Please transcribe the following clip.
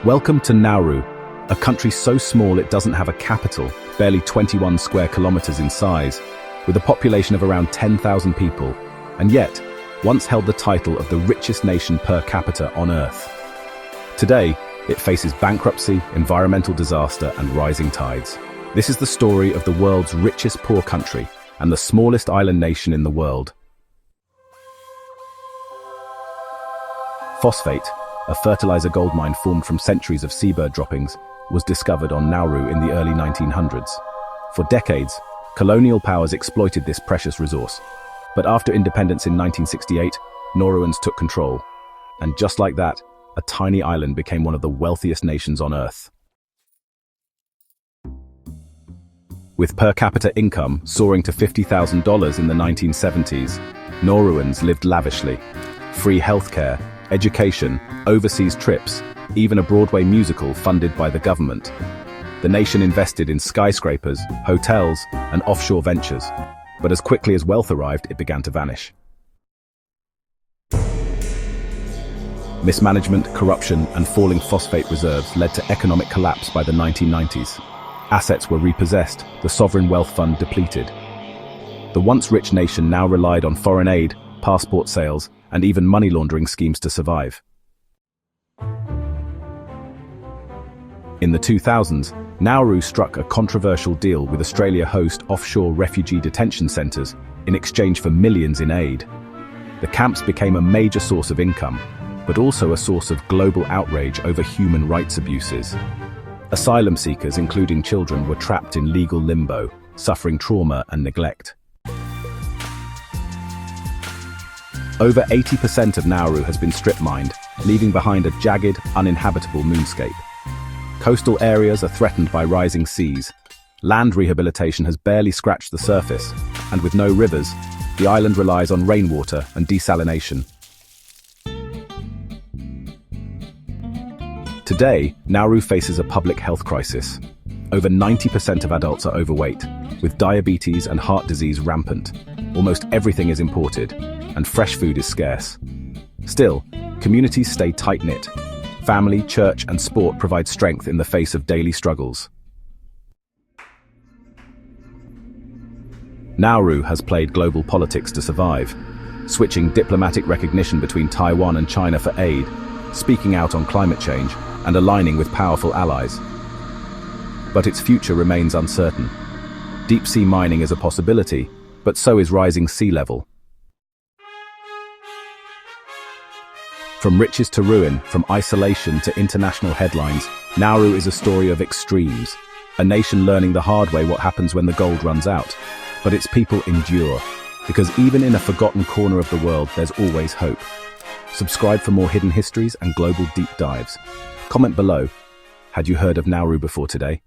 Welcome to Nauru, a country so small it doesn't have a capital, barely 21 square kilometers in size, with a population of around 10,000 people, and yet once held the title of the richest nation per capita on Earth. Today, it faces bankruptcy, environmental disaster, and rising tides. This is the story of the world's richest poor country and the smallest island nation in the world. Phosphate, a fertilizer gold mine formed from centuries of seabird droppings, was discovered on Nauru in the early 1900s. For decades, colonial powers exploited this precious resource. But after independence in 1968, Nauruans took control. And just like that, a tiny island became one of the wealthiest nations on Earth. With per capita income soaring to $50,000 in the 1970s, Nauruans lived lavishly. Free healthcare, education, overseas trips, even a Broadway musical funded by the government. The nation invested in skyscrapers, hotels, and offshore ventures. But as quickly as wealth arrived, it began to vanish. Mismanagement, corruption, and falling phosphate reserves led to economic collapse by the 1990s. Assets were repossessed, the sovereign wealth fund depleted. The once rich nation now relied on foreign aid, passport sales, and even money laundering schemes to survive. In the 2000s, Nauru struck a controversial deal with Australia host offshore refugee detention centers in exchange for millions in aid. The camps became a major source of income, but also a source of global outrage over human rights abuses. Asylum seekers, including children, were trapped in legal limbo, suffering trauma and neglect. Over 80% of Nauru has been strip-mined, leaving behind a jagged, uninhabitable moonscape. Coastal areas are threatened by rising seas. Land rehabilitation has barely scratched the surface, and with no rivers, the island relies on rainwater and desalination. Today, Nauru faces a public health crisis. Over 90% of adults are overweight, with diabetes and heart disease rampant. Almost everything is imported, and fresh food is scarce. Still, communities stay tight-knit. Family, church, and sport provide strength in the face of daily struggles. Nauru has played global politics to survive, switching diplomatic recognition between Taiwan and China for aid, speaking out on climate change, and aligning with powerful allies. But its future remains uncertain. Deep-sea mining is a possibility, but so is rising sea level. From riches to ruin, from isolation to international headlines, Nauru is a story of extremes. A nation learning the hard way what happens when the gold runs out. But its people endure, because even in a forgotten corner of the world, there's always hope. Subscribe for more hidden histories and global deep dives. Comment below, had you heard of Nauru before today?